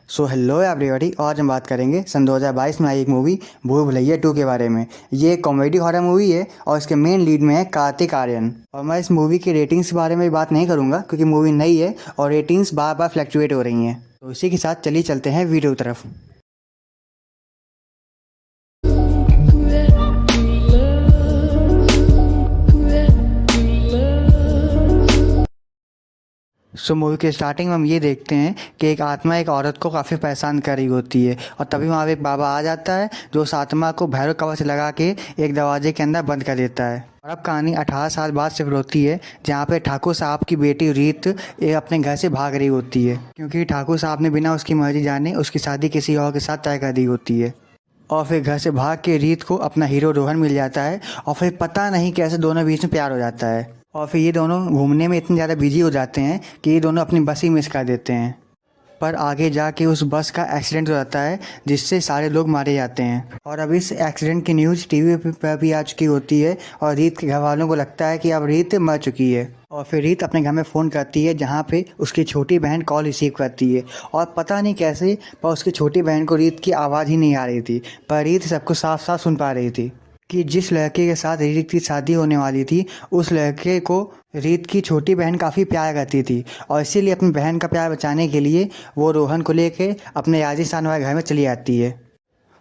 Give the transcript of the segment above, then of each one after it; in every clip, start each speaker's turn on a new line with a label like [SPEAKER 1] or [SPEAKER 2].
[SPEAKER 1] So hello everybody. आज हम बात करेंगे सन 2022 में आई एक मूवी भूल भुलैया 2 के बारे में। ये एक कॉमेडी हॉरर मूवी है और इसके मेन लीड में है कार्तिक आर्यन। और मैं इस मूवी की रेटिंग्स के बारे में बात नहीं करूंगा क्योंकि मूवी नई है और रेटिंग्स बार बार फ्लैक्चुएट हो रही हैं। तो इसी के साथ चलिए चलते हैं वीडियो की तरफ। सो मूवी के स्टार्टिंग में हम ये देखते हैं कि एक आत्मा एक औरत को काफ़ी परेशान कर रही होती है और तभी वहाँ पे एक बाबा आ जाता है जो उस आत्मा को भैरव कवच लगा के एक दरवाजे के अंदर बंद कर देता है। और अब कहानी 18 साल बाद शिफ्ट होती है जहाँ पे ठाकुर साहब की बेटी रीत अपने घर से भाग रही होती है क्योंकि ठाकुर साहब ने बिना उसकी मर्जी जाने उसकी शादी किसी और के साथ तय कर दी होती है। और फिर घर से भाग के रीत को अपना हीरो रोहन मिल जाता है और फिर पता नहीं कैसे दोनों बीच में प्यार हो जाता है। और फिर ये दोनों घूमने में इतने ज़्यादा बिजी हो जाते हैं कि ये दोनों अपनी बस ही मिस कर देते हैं। पर आगे जाके उस बस का एक्सीडेंट हो जाता है जिससे सारे लोग मारे जाते हैं। और अब इस एक्सीडेंट की न्यूज़ टीवी पर भी आ चुकी होती है और रीत के घर वालों को लगता है कि अब रीत मर चुकी है। और फिर रीत अपने घर में फ़ोन करती है जहाँ पे उसकी छोटी बहन कॉल रिसीव करती है और पता नहीं कैसे पर उसकी छोटी बहन को रीत की आवाज़ ही नहीं आ रही थी, पर रीत सबको साफ साफ सुन पा रही थी कि जिस लड़के के साथ रीत की शादी होने वाली थी उस लड़के को रीत की छोटी बहन काफ़ी प्यार करती थी और इसीलिए अपनी बहन का प्यार बचाने के लिए वो रोहन को लेके अपने राजस्थान वाले घर में चली जाती है।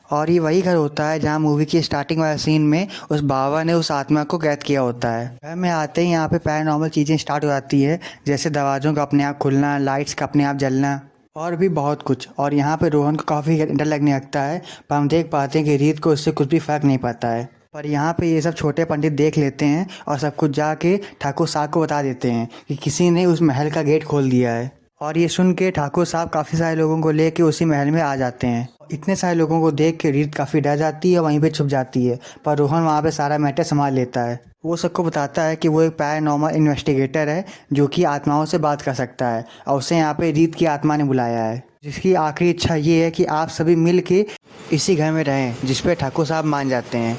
[SPEAKER 1] और ये वही घर होता है जहाँ मूवी की स्टार्टिंग वाले सीन में उस बाबा ने उस आत्मा को कैद किया होता है। घर में आते ही यहाँ पे पैरानॉर्मल चीज़ें स्टार्ट हो जाती है जैसे दरवाज़ों का अपने आप खुलना, लाइट्स का अपने आप जलना और भी बहुत कुछ। और यहाँ पे रोहन को काफ़ी डर लगने लगता है पर हम देख पाते हैं कि रीत को उससे कुछ भी फ़र्क नहीं पड़ता है। पर यहाँ पे ये सब छोटे पंडित देख लेते हैं और सब कुछ जाके ठाकुर साहब को बता देते हैं कि किसी ने उस महल का गेट खोल दिया है। और ये सुन के ठाकुर साहब काफ़ी सारे लोगों को लेके उसी महल में आ जाते हैं। इतने सारे लोगों को देख के रीत काफ़ी डर जाती है, वहीं पे छुप जाती है। पर रोहन वहाँ पे सारा मैटर संभाल लेता है। वो सबको बताता है कि वो एक पैरानॉर्मल इन्वेस्टिगेटर है जो कि आत्माओं से बात कर सकता है और उसे यहाँ पे रीत की आत्मा ने बुलाया है, जिसकी आखिरी इच्छा ये है कि आप सभी मिल के इसी घर में रहें, जिस पे ठाकुर साहब मान जाते हैं।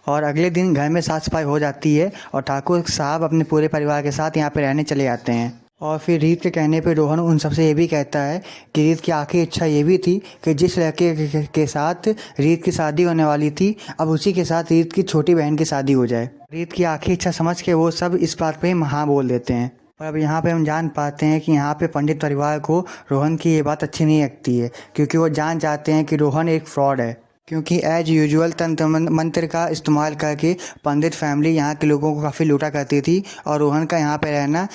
[SPEAKER 1] और अगले दिन घर में साफ सफाई हो जाती है और ठाकुर साहब अपने पूरे परिवार के साथ यहाँ पे रहने चले जाते हैं। और फिर रीत के कहने पे रोहन उन सबसे ये भी कहता है कि रीत की आखिरी इच्छा ये भी थी कि जिस लड़के के साथ रीत की शादी होने वाली थी अब उसी के साथ रीत की छोटी बहन की शादी हो जाए। रीत की आखिरी इच्छा समझ के वो सब इस बात पे हाँ बोल देते हैं। और अब यहाँ पे हम जान पाते हैं कि यहाँ पे पंडित परिवार को रोहन की ये बात अच्छी नहीं लगती है क्योंकि वो जान जाते हैं कि रोहन एक फ्रॉड है, क्योंकि एज यूजुअल तंत्र मंत्र का इस्तेमाल करके पंडित फैमिली यहाँ के लोगों को काफ़ी लूटा करती थी और रोहन का यहाँ पे रहना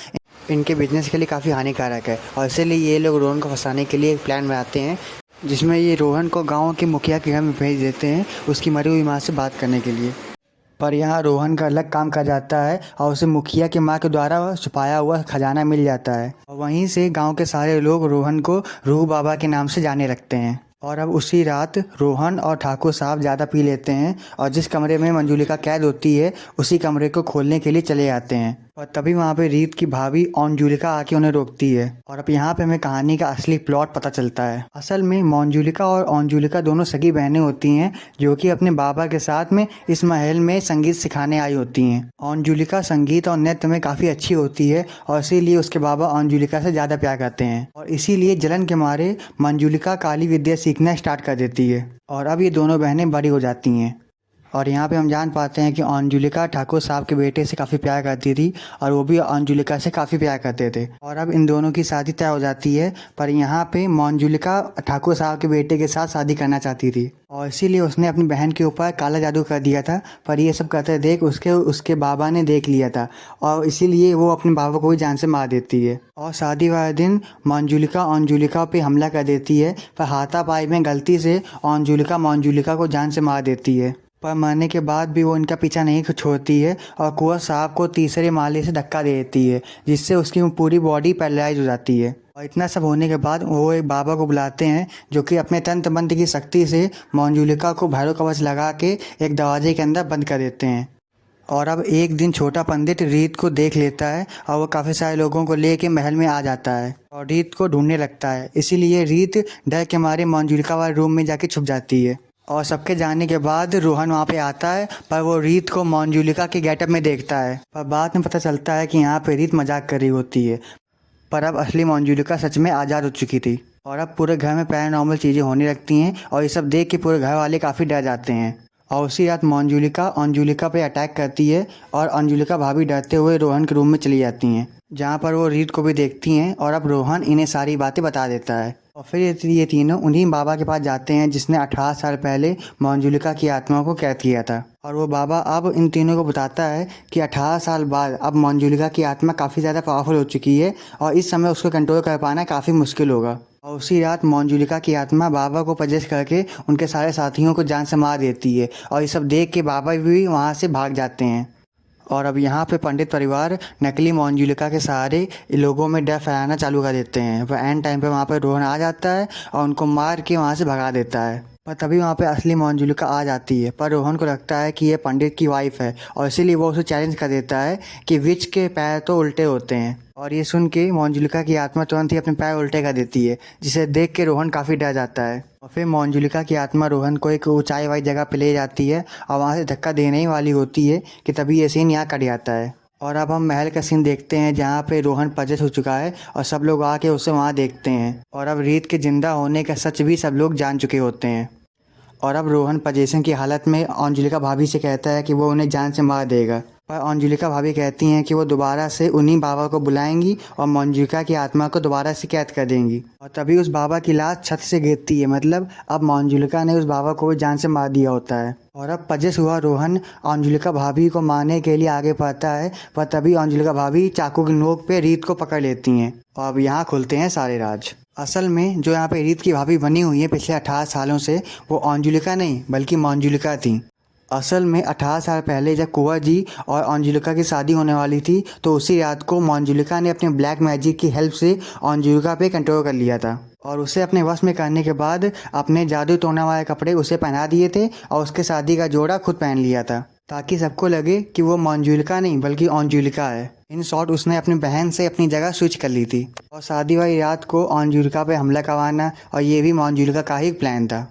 [SPEAKER 1] इनके बिजनेस के लिए काफ़ी हानिकारक है। और इसीलिए ये लोग रोहन को फंसाने के लिए एक प्लान बनाते हैं जिसमें ये रोहन को गांव के मुखिया के घर में भेज देते हैं उसकी मरी हुई माँ से बात करने के लिए। पर यहाँ रोहन का अलग काम कर जाता है और उसे मुखिया की माँ के द्वारा छुपाया हुआ खजाना मिल जाता है और वहीं से गांव के सारे लोग रोहन को रूह बाबा के नाम से जाने लगते हैं। और अब उसी रात रोहन और ठाकुर साहब ज़्यादा पी लेते हैं और जिस कमरे में मंजुलिका कैद होती है उसी कमरे को खोलने के लिए चले जाते हैं। और तभी वहाँ पे रीत की भाभी मंजुलिका आके उन्हें रोकती है। और अब यहाँ पे हमें कहानी का असली प्लॉट पता चलता है। असल में मंजुलिका और अंजुलिका दोनों सगी बहनें होती हैं जो कि अपने बाबा के साथ में इस महल में संगीत सिखाने आई होती हैं। अंजुलिका संगीत और नृत्य में काफ़ी अच्छी होती है और इसीलिए उसके बाबा अंजुलिका से ज़्यादा प्यार करते हैं और इसीलिए जलन के मारे मंजुलिका काली विद्या सीखना स्टार्ट कर देती है। और अब ये दोनों बहनें बड़ी हो जाती हैं। और यहाँ पे हम जान पाते हैं कि अंजुलिका ठाकुर साहब के बेटे से काफ़ी प्यार करती थी और वो भी अंजुलिका से काफ़ी प्यार करते थे। और अब इन दोनों की शादी तय हो जाती है, पर यहाँ पे मंजुलिका ठाकुर साहब के बेटे के साथ शादी करना चाहती थी और इसीलिए उसने अपनी बहन के ऊपर काला जादू कर दिया था। पर ये सब करते देख उसके बाबा ने देख लिया था और इसीलिए वो अपने बाबा को भी जान से मार देती है। और शादी वाले दिन मंजुलिका अंजुलिका पे हमला कर देती है, पर हाथापाई में गलती से मंजुलिका को जान से मार देती है। पर मरने के बाद भी वो इनका पीछा नहीं छोड़ती है और कुंवर साहब को तीसरे माले से धक्का दे देती है जिससे उसकी पूरी बॉडी पैरालाइज हो जाती है। और इतना सब होने के बाद वो एक बाबा को बुलाते हैं जो कि अपने तंत्र मंत्र की शक्ति से मंजुलिका को भैरव कवच लगा के एक दरवाजे के अंदर बंद कर देते हैं। और अब एक दिन छोटा पंडित रीत को देख लेता है और वो काफ़ी सारे लोगों को लेके महल में आ जाता है और रीत को ढूंढने लगता है। इसीलिए रीत डर के मारे मंजुलिका वाले रूम में जाके छुप जाती है। और सबके जाने के बाद रोहन वहाँ पे आता है पर वो रीत को मंजुलिका के गेटअप में देखता है। पर बाद में पता चलता है कि यहाँ पे रीत मजाक कर रही होती है, पर अब असली मंजुलिका सच में आज़ाद हो चुकी थी। और अब पूरे घर में पैरानॉर्मल चीज़ें होने लगती हैं और ये सब देख के पूरे घर वाले काफ़ी डर जाते हैं। और उसी रात मंजुलिका अंजुलिका पे अटैक करती है और अंजुलिका भाभी डरते हुए रोहन के रूम में चली जाती हैं, जहाँ पर वो रीत को भी देखती हैं और अब रोहन इन्हें सारी बातें बता देता है। और फिर ये तीनों उन्हीं बाबा के पास जाते हैं जिसने 18 साल पहले मंजुलिका की आत्मा को कैद किया था। और वो बाबा अब इन तीनों को बताता है कि 18 साल बाद अब मंजुलिका की आत्मा काफ़ी ज़्यादा पावरफुल हो चुकी है और इस समय उसको कंट्रोल कर पाना काफ़ी मुश्किल होगा। और उसी रात मंजुलिका की आत्मा बाबा को पजेस करके उनके सारे साथियों को जान से मार देती है और ये सब देख के बाबा भी वहाँ से भाग जाते हैं। और अब यहाँ पे पंडित परिवार नकली मंजुलिका के सहारे लोगों में डर फैलाना चालू कर देते हैं। वह एंड टाइम पे वहाँ पे रोहन आ जाता है और उनको मार के वहाँ से भगा देता है। पर तभी वहाँ पे असली मंजुलिका आ जाती है, पर रोहन को लगता है कि ये पंडित की वाइफ है और इसीलिए वो उसे चैलेंज कर देता है कि विच के पैर तो उल्टे होते हैं। और ये सुन के मंजुलिका की आत्मा तुरंत ही अपने पैर उल्टे कर देती है, जिसे देख के रोहन काफ़ी डर जाता है। और फिर मंजुलिका की आत्मा रोहन को एक ऊंचाई वाली जगह पे ले जाती है और वहाँ से धक्का देने ही वाली होती है कि तभी ये सीन यहाँ कट जाता है। और अब हम महल का सीन देखते हैं जहाँ पे रोहन पजेस हो चुका है और सब लोग आके उसे वहाँ देखते हैं। और अब रीत के जिंदा होने का सच भी सब लोग जान चुके होते हैं। और अब रोहन पजेशन की हालत में अंजुलिका भाभी से कहता है कि वो उन्हें जान से मार देगा, पर अंजुलिका भाभी कहती हैं कि वो दोबारा से उन्हीं बाबा को बुलाएंगी और मंजुलिका की आत्मा को दोबारा से कैद कर देंगी। और तभी उस बाबा की लाश छत से गिरती है, मतलब अब मंजुलिका ने उस बाबा को भी जान से मार दिया होता है। और अब पजेस हुआ रोहन अंजुलिका भाभी को मारने के लिए आगे बढ़ता है, पर तभी अंजुलिका भाभी चाकू की नोक पे रीत को पकड़ लेती हैं। और अब यहाँ खुलते हैं सारे राज। असल में जो यहाँ पे रीत की भाभी बनी हुई है पिछले 18 सालों से, वो अंजुलिका नहीं बल्कि मंजुलिका थी। असल में 18 साल पहले जब कुंवर जी और अंजुलिका की शादी होने वाली थी, तो उसी रात को मंजुलिका ने अपने ब्लैक मैजिक की हेल्प से अंजुलिका पे कंट्रोल कर लिया था और उसे अपने वश में करने के बाद अपने जादू टोना वाले कपड़े उसे पहना दिए थे और उसके शादी का जोड़ा खुद पहन लिया था, ताकि सबको लगे कि वो मंजुलिका नहीं बल्कि अंजुलिका है। इन शॉर्ट उसने अपनी बहन से अपनी जगह स्विच कर ली थी और शादी वाली रात को अंजुलिका पे हमला करवाना, और ये भी मंजुलिका का ही प्लान था।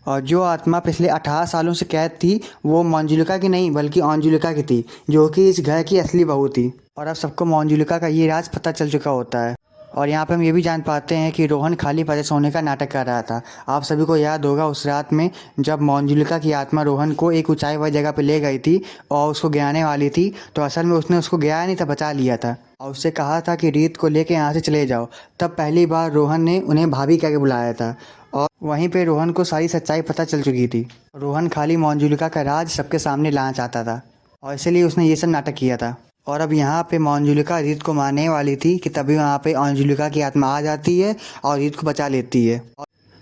[SPEAKER 1] और जो आत्मा पिछले 18 सालों से कैद थी वो मंजुलिका की नहीं बल्कि अंजुलिका की थी, जो कि इस घर की असली बहू थी। और अब सबको मंजुलिका का ये राज पता चल चुका होता है। और यहाँ पे हम ये भी जान पाते हैं कि रोहन खाली पैसे सोने का नाटक कर रहा था। आप सभी को याद होगा उस रात में जब मंजुलिका की आत्मा रोहन को एक ऊंचाई वाली जगह पे ले गई थी और उसको गिराने वाली थी, तो असल में उसने उसको गिराया नहीं था, बचा लिया था और उससे कहा था कि रीत को लेके यहाँ से चले जाओ। तब पहली बार रोहन ने उन्हें भाभी कह के बुलाया था और वहीं पे रोहन को सारी सच्चाई पता चल चुकी थी। रोहन खाली मंजुलिका का राज सबके सामने लाना चाहता था और इसीलिए उसने ये सब नाटक किया था। और अब यहाँ पे मंजुलिका रीत को मारने वाली थी कि तभी वहाँ पे अंजुलिका की आत्मा आ जाती है और रीत को बचा लेती है।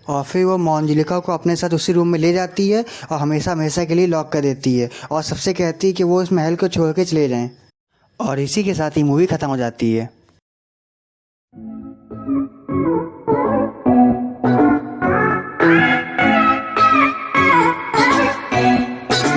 [SPEAKER 1] और फिर वो मंजुलिका को अपने साथ उसी रूम में ले जाती है और हमेशा हमेशा के लिए लॉक कर देती है और सबसे कहती है कि वो इस महल को छोड़ के चले जाएं। और इसी के साथ ही मूवी ख़त्म हो जाती है।